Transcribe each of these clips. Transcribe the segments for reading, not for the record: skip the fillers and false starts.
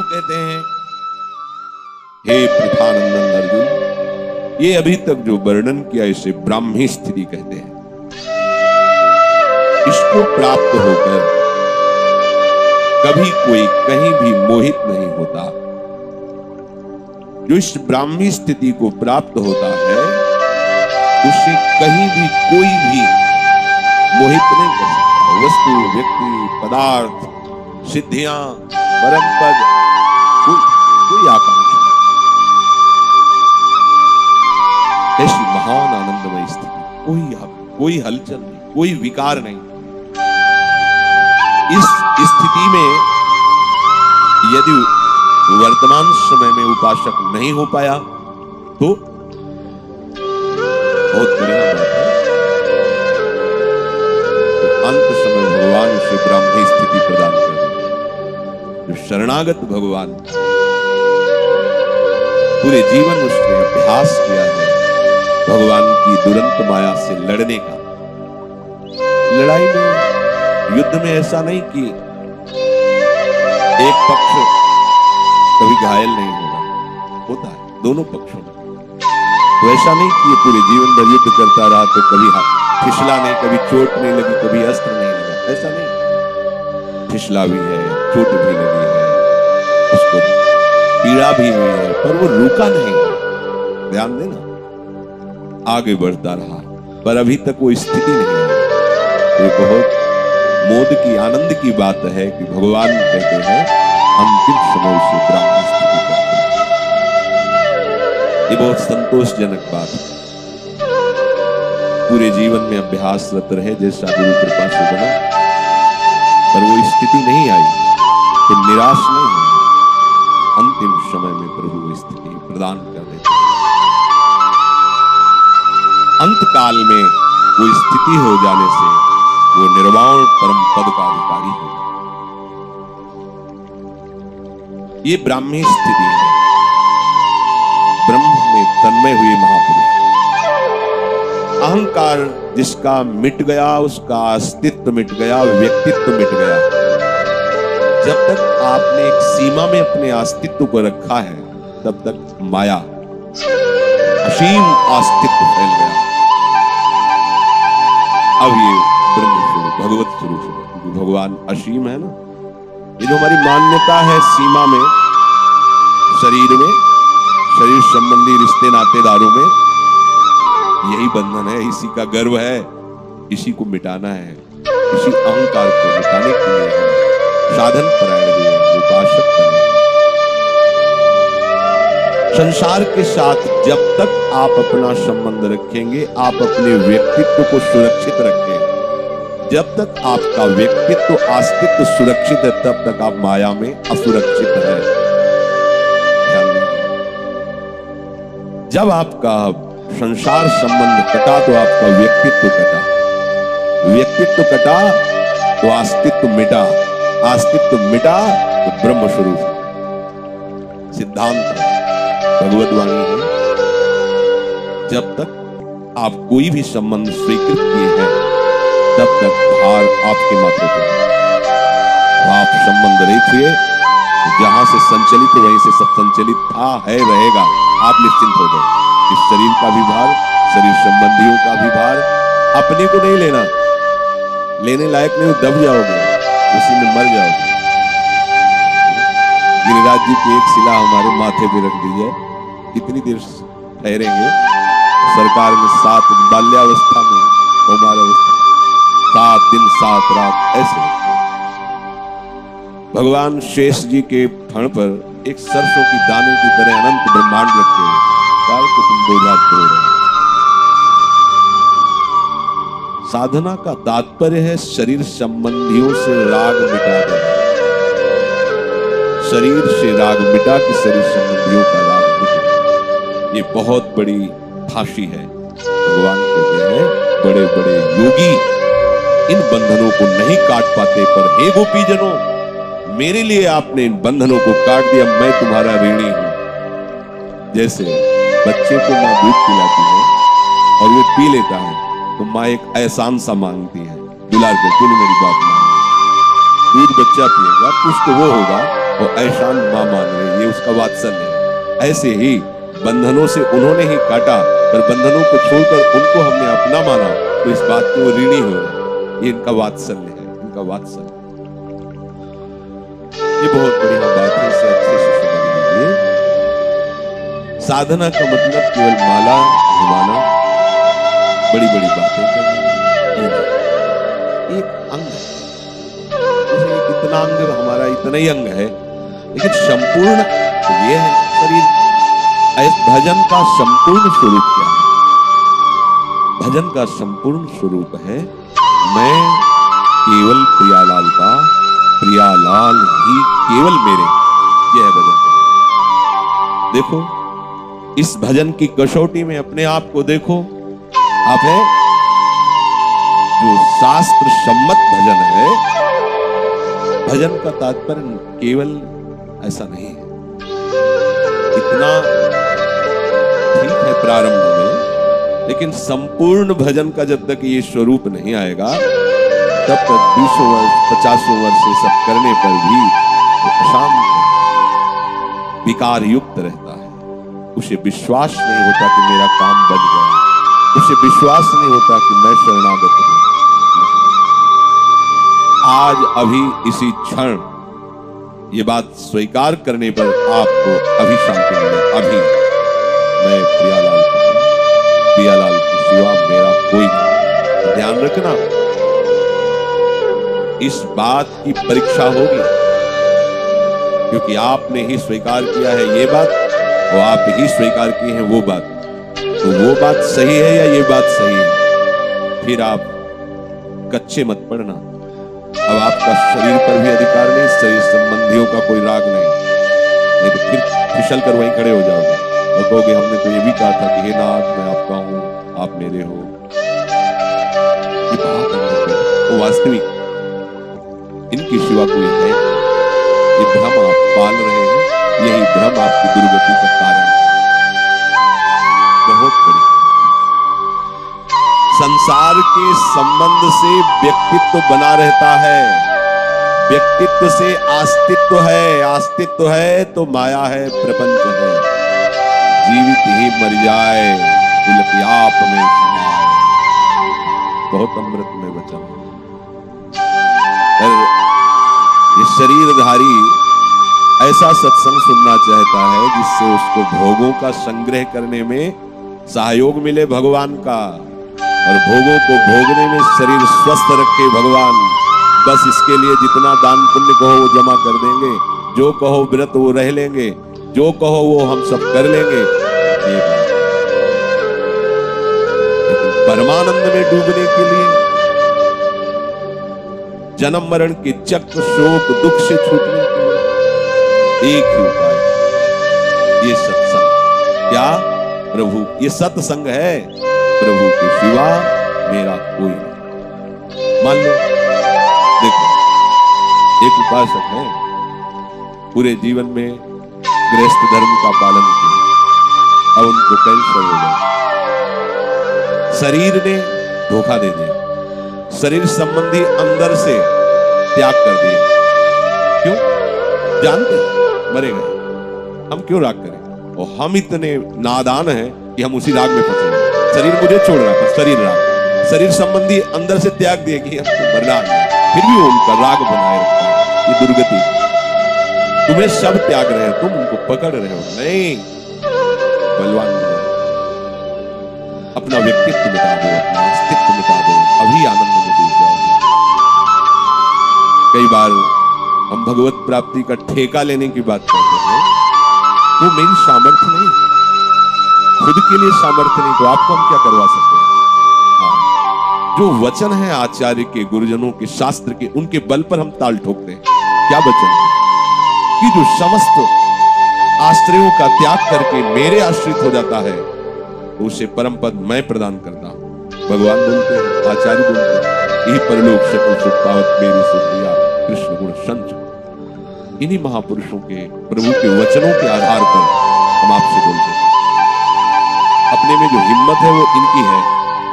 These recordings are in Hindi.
कहते हैं, हे प्रधानंदन अर्जुन, ये अभी तक जो वर्णन किया इसे ब्राह्मी स्थिति कहते हैं। इसको प्राप्त होकर कभी कोई कहीं भी मोहित नहीं होता। जो इस ब्राह्मी स्थिति को प्राप्त होता है उससे कहीं भी कोई भी मोहित नहीं कर सकता। वस्तु, व्यक्ति, पदार्थ, सिद्धियां, परम पद, कोई आकांक्षा, ऐसी महान आनंदमय स्थिति, कोई हलचल नहीं, कोई विकार नहीं। इस स्थिति में यदि वर्तमान समय में उपासक नहीं हो पाया तो बहुत बढ़िया बात है। तो अंत समय भगवान उसे ब्राह्मी स्थिति प्रदान कर देते। जो शरणागत भगवान पूरे जीवन उसने अभ्यास किया है भगवान की दुरंत माया से लड़ने का। लड़ाई में, युद्ध में ऐसा नहीं कि एक पक्ष कभी घायल नहीं होता है, दोनों पक्षों में। तो ऐसा नहीं कि ये पूरे जीवन भर युद्ध करता रहा तो कभी फिसला नहीं, कभी चोट नहीं लगी, कभी अस्त्र नहीं लगा, ऐसा नहीं। फिसला भी है, चोट भी लगी है, उसको पीड़ा भी हुई है, पर वो रुका नहीं। ध्यान देना, आगे बढ़ता रहा, पर अभी तक वो स्थिति नहीं है। ये बहुत मोद की, आनंद की बात है कि भगवान कहते हैं अंतिम समय से ब्राह्मी स्थिति प्राप्त। ये बहुत संतोषजनक बात है। पूरे जीवन में अभ्यासरत रहे जैसा गुरु कृपा से बना, पर वो स्थिति नहीं आई तो निराश नहीं होना। अंतिम समय में प्रभु स्थिति प्रदान कर देते। अंत काल में वो स्थिति हो जाने से वो निर्वाण परम पद का अधिकारी हो। ये ब्राह्मी स्थिति है। ब्रह्म में तन्मय हुए महापुरुष, अहंकार जिसका मिट गया, उसका अस्तित्व मिट गया, व्यक्तित्व मिट गया। जब तक आपने एक सीमा में अपने अस्तित्व को रखा है तब तक माया असीम अस्तित्व फैल गया। अब ये ब्रह्म स्वरूप, भगवत स्वरूप, क्योंकि भगवान असीम है ना। ये जो हमारी मान्यता है सीमा में, शरीर में, शरीर संबंधी रिश्ते नातेदारों में, यही बंधन है, इसी का गर्व है, इसी को मिटाना है। इसी अहंकार को मिटाने के लिए साधन परायण हुए, उपासक बने। संसार के साथ जब तक आप अपना संबंध रखेंगे, आप अपने व्यक्तित्व को सुरक्षित रखें। जब तक आपका व्यक्तित्व, अस्तित्व सुरक्षित है, तब तक आप माया में असुरक्षित है। जब आपका संसार संबंध कटा तो आपका व्यक्तित्व कटा, व्यक्तित्व कटा तो अस्तित्व मिटा, अस्तित्व मिटा तो ब्रह्म स्वरूप। सिद्धांत भगवत वाणी है। जब तक आप कोई भी संबंध स्वीकृत किए हैं तब तक भार आपके माथे पर। आप संबंध रहित हुए, जहां से संचलित वहीं से सब संचलित था, है, रहेगा। आप निश्चिंत हो गए। इस शरीर का भी भार, शरीर संबंधियों का भी भार अपने को नहीं लेना। लेने लायक नहीं, दब जाओगे, उसी में मर जाओगे। गिरिराज जी की एक शिला हमारे माथे पे रख दी है, कितनी देर ठहरेंगे? सरकार में 7 बाल्यावस्था में, कौमारावस्था, 7 दिन 7 रात ऐसे। भगवान शेष जी के फण पर एक सरसों की दाने की तरह अनंत ब्रह्मांड रखे हैं। काय को तुम बोझा तोड़ रहे हो? साधना का तात्पर्य है शरीर संबंधियों से राग मिटा देना। शरीर से राग मिटा के शरीर संबंधियों का राग मिटा। ये बहुत बड़ी फांसी है। भगवान कहते हैं बड़े बड़े योगी इन बंधनों को नहीं काट पाते, पर हे गोपीजनों, मेरे लिए आपने इन बंधनों को काट दिया, मैं तुम्हारा ऋणी हूं। जैसे बच्चे को मां दूध पिलाती है और वो पी लेता है तो मां एक एहसान सा मांगती है, दुलार कर, तूने मेरी बात मानी। दूध बच्चा पिएगा कुछ तो वो होगा वो ऐशान मां मान रहे, ये उसका वात्सल्य है। ऐसे ही बंधनों से उन्होंने ही काटा, पर बंधनों को छोड़कर उनको हमने अपना माना, तो इस बात के वो ऋणी हो रहे। ये इनका वात्सल्य है, इनका वात्सल्य। ये बहुत बढ़िया बात है, इसे अच्छे से समझ लीजिए। साधना का मतलब केवल माला घुमाना, बड़ी बड़ी बातें करना, एक अंग है। इतना अंग हमारा, इतना ही अंग है, लेकिन संपूर्ण ये है शरीर। भजन का संपूर्ण स्वरूप क्या है? भजन का संपूर्ण स्वरूप है, मैं केवल प्रियालाल का, प्रियालाल ही केवल मेरे। यह है भजन का। देखो इस भजन की कसौटी में अपने आप को देखो। आप है जो शास्त्र सम्मत भजन है, भजन का तात्पर्य केवल ऐसा नहीं है। इतना ठीक है प्रारंभ में, लेकिन संपूर्ण भजन का जब तक ये स्वरूप नहीं आएगा, तब तक 20 वर्ष 50 वर्ष से सब करने पर भी अशांत, विकार युक्त रहता है। उसे विश्वास नहीं होता कि मेरा काम बन गया, उसे विश्वास नहीं होता कि मैं शरणागत हूं। आज अभी इसी क्षण ये बात स्वीकार करने पर आपको अभी शांति मिले। अभी मैं प्रियालाल का हूं, प्रियालाल के सिवा मेरा कोई नहीं। ध्यान रखना, इस बात की परीक्षा होगी, क्योंकि आपने ही स्वीकार किया है ये बात, और आप ही स्वीकार किए हैं वो बात। तो वो बात सही है या ये बात सही है? फिर आप कच्चे मत पड़ना। अब आपका शरीर पर भी अधिकार नहीं, शरीर संबंधियों का कोई राग नहीं तो फिर फिसल कर वहीं खड़े हो जाओगे और कहोगे हमने तो ये भी कहा था कि हे नाथ मैं आपका हूं, आप मेरे हो। ये बात है वो वास्तविक, इनकी सिवा कोई है। ये भ्रम आप पाल रहे हैं, यही भ्रम आपकी दुर्गति का कारण है। बहुत बड़ी संसार के संबंध से व्यक्तित्व बना रहता है, व्यक्तित्व से अस्तित्व है, अस्तित्व है तो माया है, प्रपंच है। जीवित ही मर जाए उलट आप में समाए। बहुत अमृत में वचन। ये शरीरधारी ऐसा सत्संग सुनना चाहता है जिससे उसको भोगों का संग्रह करने में सहयोग मिले भगवान का, और भोगों को भोगने में शरीर स्वस्थ रखे भगवान। बस इसके लिए जितना दान पुण्य कहो वो जमा कर देंगे, जो कहो व्रत वो रह लेंगे, जो कहो वो हम सब कर लेंगे। ये बात, लेकिन परमानंद में डूबने के लिए, जन्म मरण के चक्र शोक दुख से छूटने के लिए एक ही उपाय, ये सत्संग। क्या? प्रभु, ये सत्संग है, प्रभु के सिवा मेरा कोई नहीं। मान लो, देखो एक उपासक है, पूरे जीवन में गृहस्थ धर्म का पालन किया, अब उनको कैंसर हो गया, शरीर ने धोखा दे दिया, शरीर संबंधी अंदर से त्याग कर दिया। क्यों? जानते मरे गए, हम क्यों राग करें? और हम इतने नादान हैं कि हम उसी राग में फंसे। शरीर मुझे छोड़ रहा था, शरीर राग, शरीर संबंधी अंदर से त्याग दिया कि हमको मरना है, फिर भी वो उनका राग बनाए रखता है। ये दुर्गति, तुम्हें सब त्याग रहे हो, तुम उनको पकड़ रहे हो। नहीं, बलवान बनो, अपना व्यक्तित्व मिटा दो, अपना अस्तित्व मिटा दो, अभी आनंद में डूब जाओगे। कई बार हम भगवत प्राप्ति का ठेका लेने की बात करते हैं, वो मेरी सामर्थ्य नहीं, खुद के लिए सामर्थ्य नहीं, तो आपको हम क्या करवा सकते हैं? हाँ, जो वचन है आचार्य के, गुरुजनों के, शास्त्र के, उनके बल पर हम ताल ठोकते हैं। क्या वचन है? कि जो समस्त आश्रयों का त्याग करके मेरे आश्रित हो जाता है, तो उसे परम पद मैं प्रदान करता हूं। भगवान बोलते हैं, आचार्य बोलते हैं, यही परलोक सकल सुख पावत मेरी सुप्रिया कृष्ण गुण संच। इन्हीं महापुरुषों के, प्रभु के वचनों के आधार पर हम आपसे बोलते हैं। अपने में जो हिम्मत है वो इनकी है,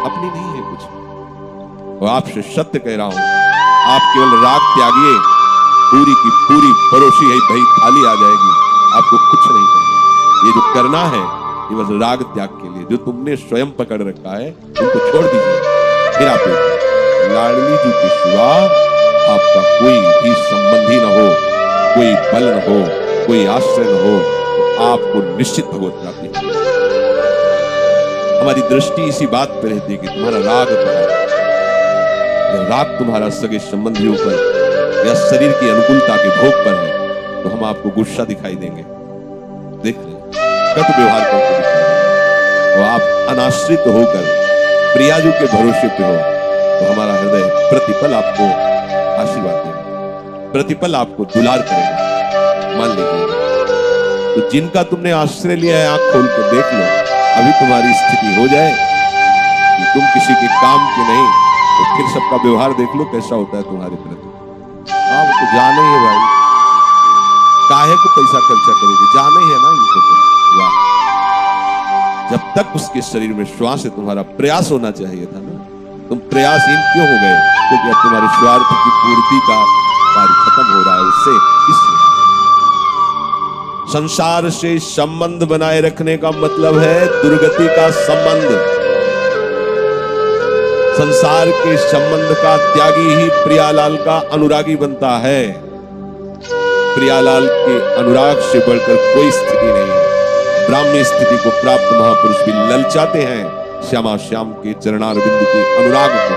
अपनी नहीं है कुछ। और आपसे सत्य कह रहा हूं, आप केवल राग त्यागिए, पूरी की पूरी परोसी है भाई थाली आ जाएगी, आपको कुछ नहीं करना। ये जो करना है ये बस राग त्याग के लिए, जो तुमने स्वयं पकड़ रखा है उनको छोड़ दीजिए। फिर आप लाडली जी की सिवा आपका कोई भी संबंधी न हो, कोई बल न हो, कोई आश्रय न हो, तो आपको निश्चित भगवत प्राप्ति होगी। हमारी दृष्टि इसी बात पर रहती है कि तुम्हारा राग तुम्हारा, राग तुम्हारा सगे संबंधियों पर या शरीर की अनुकूलता के भोग पर है तो हम आपको गुस्सा दिखाई देंगे, देख रहे कट व्यवहार करके दिखाएंगे। और आप अनाश्रित होकर प्रियाजू के भरोसे पे हो तो हमारा हृदय प्रतिपल आपको आशीर्वाद देगा, प्रतिपल आपको दुलार करेगा। मान लीजिए तो जिनका तुमने आश्रय लिया है आंख खोल कर देख लो, अभी तुम्हारी स्थिति हो जाए कि तुम किसी के काम के नहीं, तो फिर सबका व्यवहार देख लो कैसा होता है तुम्हारे प्रति। हाँ वो तो जाने ही है भाई, काहे को पैसा खर्चा करोगे, जाने ही है ना इनको तो। वाह, जब तक उसके शरीर में श्वास है तुम्हारा प्रयास होना चाहिए था ना, तुम प्रयासहीन क्यों हो गए? क्योंकि अब तुम्हारे स्वार्थ की पूर्ति का कार्य खत्म हो रहा है उससे, इसलिए संसार से संबंध बनाए रखने का मतलब है दुर्गति का संबंध। संसार के संबंध का त्यागी ही प्रियालाल का अनुरागी बनता है। प्रियालाल के अनुराग से बढ़कर कोई स्थिति नहीं है। ब्राह्मी स्थिति को प्राप्त महापुरुष भी ललचाते हैं श्यामा श्याम के चरणारविंद के अनुराग को।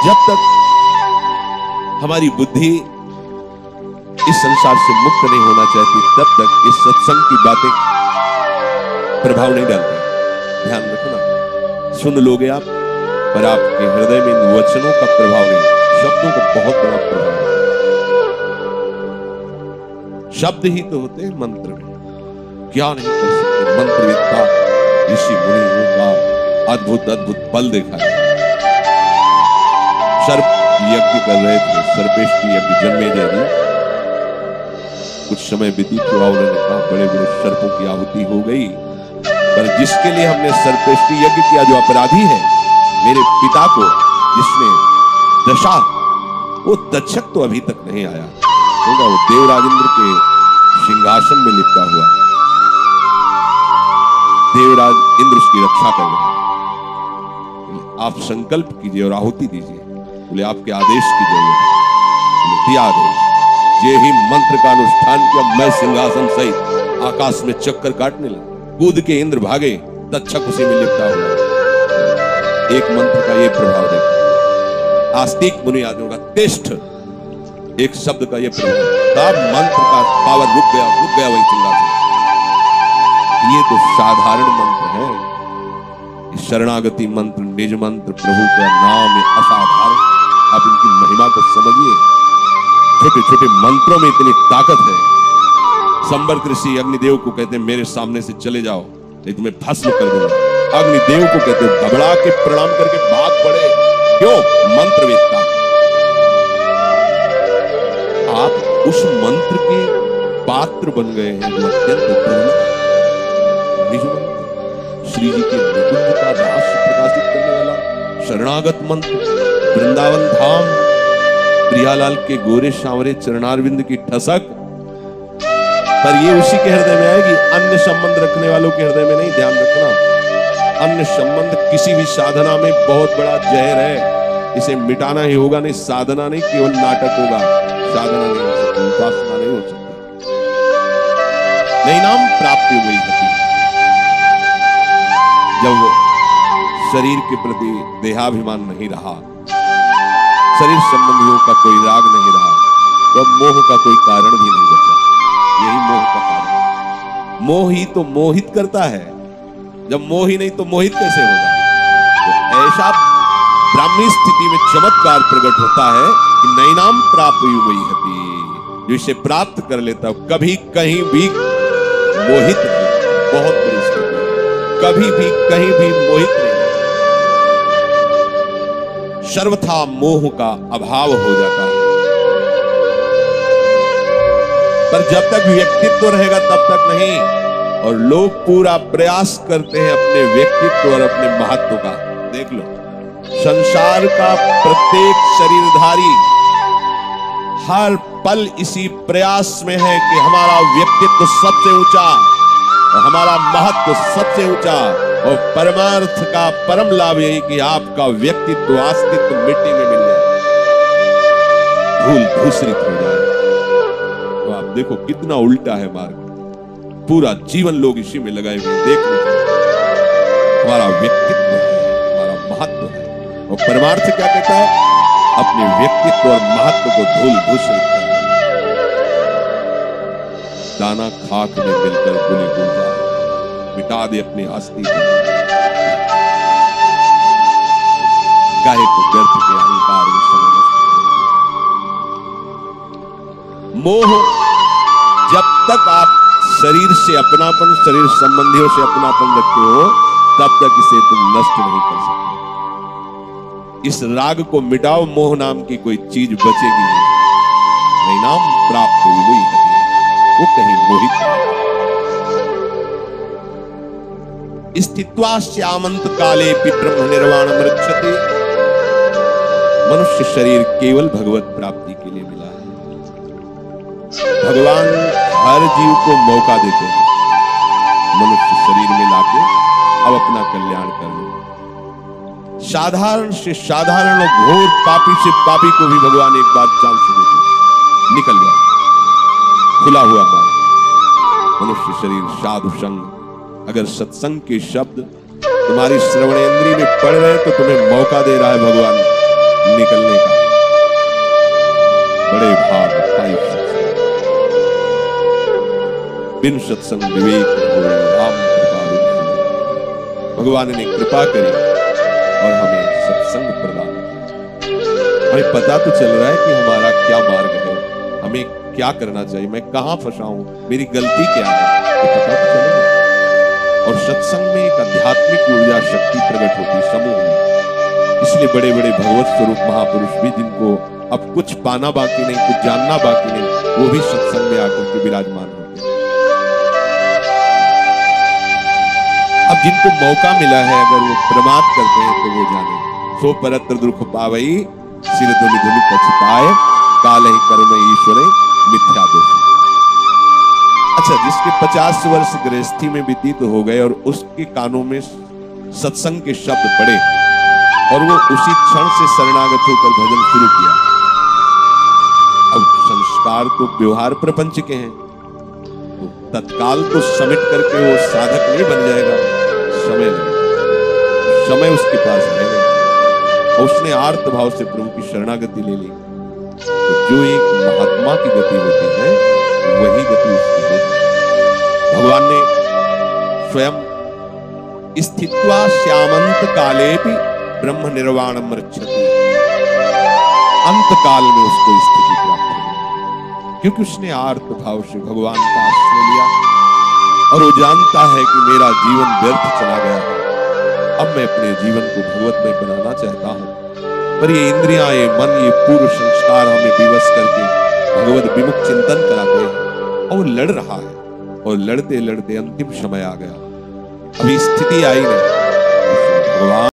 जब तक हमारी बुद्धि इस संसार से मुक्त नहीं होना चाहती तब तक इस सत्संग की बातें प्रभाव नहीं डालती। ध्यान रखना, सुन लोगे आप पर आपके हृदय में इन वचनों का प्रभाव नहीं, शब्दों का बहुत बड़ा प्रभाव है। शब्द ही तो होते हैं मंत्र में, क्या नहीं कर सकते मंत्रविद्ता ऋषि मुनियों का अद्भुत अद्भुत बल देखा है। सर्प यज्ञ कर रहे थे, सर्पेष्टि यज्ञ जन्मेजय जी। कुछ समय व्यतीत हुआ, उन्होंने कहा बड़े बड़े सर्पों की आहुति हो गई, पर जिसके लिए हमने सर्पेष्टि यज्ञ किया जो अपराधी है, मेरे पिता को जिसने दशा, वो तक्षक तो अभी तक नहीं आया होगा, वो देवराजेंद्र के सिंहासन में लिपटा हुआ है। देवराज इंद्र उसकी रक्षा कर रहे हैं। आप संकल्प कीजिए और आहुति दीजिए। बोले आपके आदेश की जरूरत है। दिया आदेश, ये ही मंत्र का अनुष्ठान किया, मैं सिंहासन सहित आकाश में चक्कर काटने लगा। कूद के इंद्र भागे, तक्षक उसी में लिपटा हुआ। एक मंत्र का ये प्रभाव देखो, आस्तिक मुनि आदियों का तिष्ठ, एक शब्द का ये प्रभाव, तब मंत्र का पावर रुक गया वही सिंहासन। ये तो साधारण मंत्र है, शरणागति मंत्र, निज मंत्र, प्रभु का नाम है असाधारण। आप इनकी महिमा को समझिए। छोटे छोटे मंत्रों में इतनी ताकत है। संवर्त ऋषि अग्निदेव को कहते हैं मेरे सामने से चले जाओ नहीं तुम्हें भस्म कर दूंगा। अग्निदेव को कहते हैं घबरा के प्रणाम करके भाग पड़े, क्यों? मंत्रवेत्ता। आप उस मंत्र के पात्र बन गए हैं जो अत्यंत दुर्लभ। निज मंत्र, श्री जी के निकुंज का रहस्य प्रकाशित करने वाला शरणागत मंत्र, वृंदावन धाम, प्रियालाल के गोरे सांवरे चरणारविंद की ठसक, पर ये उसी के हृदय में आएगी, अन्य संबंध रखने वालों के हृदय में नहीं। ध्यान रखना, अन्य संबंध किसी भी साधना में बहुत बड़ा जहर है, इसे मिटाना ही होगा। नहीं साधना नहीं, केवल नाटक होगा। साधना नहीं हो सकती, उपासना नहीं हो सकती। नहीं नाम प्राप्ति हुई थी जब शरीर के प्रति देहाभिमान नहीं रहा, शरीर संबंधियों का कोई राग नहीं रहा, तो अब मोह का कोई कारण भी नहीं बचा। यही मोह का कारण। मोह ही तो मोहित करता है, जब मोह ही नहीं तो मोहित कैसे होगा? तो ऐसा ब्राह्मी स्थिति में चमत्कार प्रकट होता है कि नैनाम प्राप्त हुई हती, जो इसे प्राप्त कर लेता है कभी कहीं भी मोहित नहीं। बहुत बड़ी स्थिति, कभी भी कहीं भी मोहित नहीं, सर्वथा मोह का अभाव हो जाता है। पर जब तक व्यक्तित्व रहेगा तब तक नहीं। और लोग पूरा प्रयास करते हैं अपने व्यक्तित्व और अपने महत्व का। देख लो, संसार का प्रत्येक शरीरधारी हर पल इसी प्रयास में है कि हमारा व्यक्तित्व सबसे ऊंचा और हमारा महत्व सबसे ऊंचा, और परमार्थ का परम लाभ यही कि आपका व्यक्तित्व अस्तित्व मिट्टी में मिल जाए, धूल धूसरित हो जाए। तो आप देखो कितना उल्टा है मार्ग, पूरा जीवन लोग इसी में लगाए हुए देख लीजिए। हमारा व्यक्तित्व है, हमारा महत्व है, और परमार्थ क्या कहता है? अपने व्यक्तित्व और महत्व को धूल धूसरित करना। दाना खाक में मिलकर गुली गुलजार, मिटा दे अपने अस्तित्व, काहे को व्यर्थ के अहंकार में समय नष्ट करें। मोह, जब तक आप शरीर से अपनापन, शरीर संबंधियों से अपनापन रखते हो, तब तक इसे तुम नष्ट नहीं कर सकते। इस राग को मिटाओ, मोह नाम की कोई चीज बचेगी नहीं। नाम प्राप्त हुई वही है, वो कहीं मोहित नहीं। स्थित्वा श्यामंत काले ब्रह्म निर्वाण मृच्छते। मनुष्य शरीर केवल भगवत प्राप्ति के लिए मिला है। भगवान हर जीव को मौका देते हैं, मनुष्य शरीर में लाके अब अपना कल्याण कर लो। साधारण से साधारण और घोर पापी से पापी को भी भगवान एक बार चांस देते हैं, निकल जाओ, खुला हुआ मार्ग। मनुष्य शरीर साधु संग, अगर सत्संग के शब्द तुम्हारी श्रवणेंद्रिय में पड़ रहे तो तुम्हें मौका दे रहा है भगवान निकलने का। बड़े भाग पाई सत्संग, बिन सत्संग विवेक होए राम कृपा बिन। भगवान ने कृपा करी और हमें सत्संग प्रदान किया। हमें पता तो चल रहा है कि हमारा क्या मार्ग है, हमें क्या करना चाहिए, मैं कहां फंसा हूं, मेरी गलती क्या है, तो पता तो चलेगा। और सत्संग में एक आध्यात्मिक ऊर्जा शक्ति प्रकट होती समूह में। इसलिए बड़े बड़े भगवत स्वरूप महापुरुष भी, जिनको अब कुछ पाना बाकी नहीं, कुछ जानना बाकी नहीं, वो भी सत्संग में आकर के विराजमान होते हैं। अब जिनको मौका मिला है, अगर वो प्रमाद करते हैं तो वो जाने। सो परत्र दुख पावई सिर धुनि धुनि पछताए, काल ही कर्म ईश्वरे मिथ्या दोष। अच्छा, जिसके 50 वर्ष गृहस्थी में व्यतीत हो गए और उसके कानों में सत्संग के शब्द पड़े और वो उसी क्षण से शरणागत होकर भजन शुरू किया। अब संस्कार तो व्यवहार प्रपंच के हैं, तो तत्काल तो समेट करके वो साधक नहीं बन जाएगा, समय लगेगा। समय उसके पास है नहीं, और उसने आर्त भाव से प्रभु की शरणागति ले ली। तो जो एक महात्मा की गति होती है, वही गति उसकी होती है। भगवान ने स्वयं स्थित्वा श्यामंत काले भी ब्रह्म निर्वाण मृच्छति, अंत काल में उसको स्थिति प्राप्त हुई, क्योंकि उसने आर्त भाव से भगवान का आश्रय लिया और वो जानता है कि मेरा जीवन व्यर्थ चला गया है, अब मैं अपने जीवन को भगवत में बनाना चाहता हूं। पर ये इंद्रियां, ये मन, ये पूर्व संस्कार हमें विवश करके भगवत विमुख चिंतन कराते हैं, और वो लड़ रहा है, और लड़ते लड़ते अंतिम समय आ गया, अभी स्थिति आई नहीं। भगवान